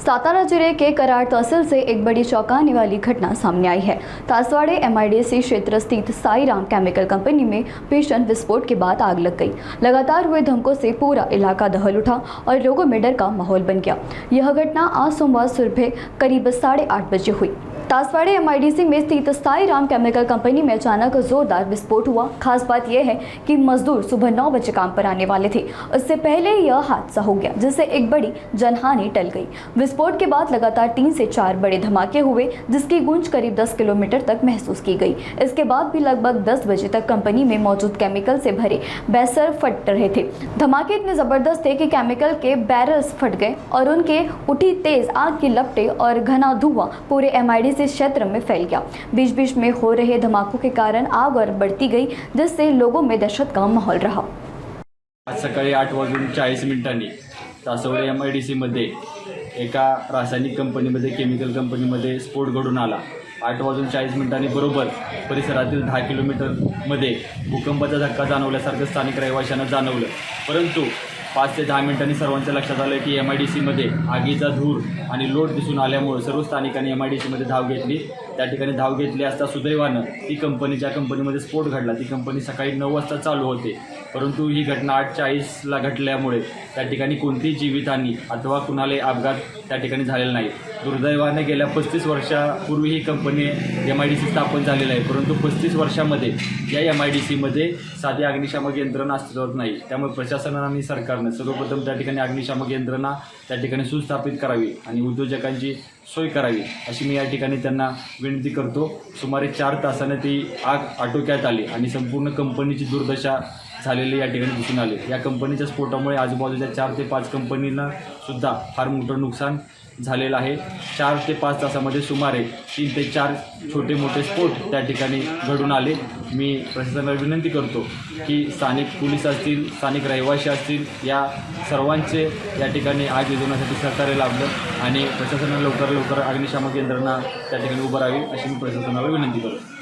सातारा जिले के कराड़ तहसील से एक बड़ी चौंकाने वाली घटना सामने आई है। तासवाड़े एमआईडीसी क्षेत्र स्थित साई राम केमिकल कंपनी में भीषण विस्फोट के बाद आग लग गई। लगातार हुए धमकों से पूरा इलाका दहल उठा और लोगों में डर का माहौल बन गया। यह घटना आज सोमवार सुबह करीब 8:30 बजे हुई। तासवाड़े एमआईडीसी में स्थित साई राम केमिकल कंपनी में अचानक जोरदार विस्फोट हुआ। खास बात यह है कि मजदूर सुबह 9 बजे काम पर आने वाले थे। इससे पहले यह हादसा हो गया, जिससे एक बड़ी जनहानि टल गई। विस्फोट के बाद लगातार 3 से 4 बड़े धमाके हुए, जिसकी गूंज करीब 10 किलोमीटर तक महसूस की गई। इसके बाद भी लगभग 10 बजे तक कंपनी में मौजूद केमिकल से भरे बैरल फट रहे थे। धमाके इतने जबरदस्त थे कि केमिकल के बैरल्स फट गए और उनके उठी तेज आग की लपटें और घना धुआं पूरे एमआईडीसी क्षेत्र में फैल गया। बीच बीच में हो रहे धमाकों के कारण आग और बढ़ती गई, जिससे लोगों में दहशत का माहौल रहा। आज सकाळी 8:40 तासवाडे एमआयडीसीमध्ये एका रासायनिक कंपनीमध्ये केमिकल कंपनीमध्ये स्फोट घडून आला। 8:40 बरोबर परिसरातील 10 किलोमीटरमध्ये भूकंपाचा धक्का जाणवल्यासारखं स्थानिक रहिवाशांना जाणवलं। परंतु 5 ते 10 मिनिटांनी सर्वांच्या लक्षात आलं की एमआयडीसीमध्ये आगीचा धूर आणि लोट दिसून आल्यामुळे सर्व स्थानिकांनी एमआयडीसीमध्ये धाव घेतली। त्या ठिकाणी धाव घेतली असता सुदैवानं ती कंपनीमध्ये स्फोट घडला। ती कंपनी सकाळी 9 वाजता चालू होते, परंतु ही घटना 8:40ला घडल्यामुळे त्या ठिकाणी कोणतीही जीवितहानी अथवा कुणालाही अपघात त्या ठिकाणी झालेला नाही। दुर्दैवाने गेल्या 35 वर्षापूर्वी ही कंपनी एमआयडीसी स्थापन झालेली आहे, परंतु 35 वर्षामध्ये या एमआयडीसीमध्ये साधी अग्निशामक यंत्रणा अस्तित्वात नाही। त्यामुळे प्रशासनाने आणि सरकारने सर्वप्रथम त्या ठिकाणी अग्निशामक यंत्रणा त्या ठिकाणी सुस्थापित करावी आणि उद्योजकांची सोय करावी, अशी मी या ठिकाणी त्यांना विनंती करतो। सुमारे 4 तासाने ती आग आटोक्यात आली आणि संपूर्ण कंपनीची दुर्दशा झालेली या ठिकाणी दिसून आली। या कंपनीच्या स्फोटामुळे आजूबाजूच्या 4 ते 5 कंपनींना सुद्धा फार मोठं नुकसान झालेलं आहे। 4 ते 5 तासामध्ये सुमारे 3 ते 4 छोटे मोठे स्फोट त्या ठिकाणी घडून आले। मी प्रशासनाला विनंती करतो की स्थानिक पोलीस असतील, स्थानिक रहिवासी असतील, या सर्वांचे या ठिकाणी आग विझवण्यासाठी सहकार्य लाभलं आणि प्रशासनाला लवकर अग्निशामक यंत्रणा त्या ठिकाणी उभं राहावी, अशी मी प्रशासनाला विनंती करतो।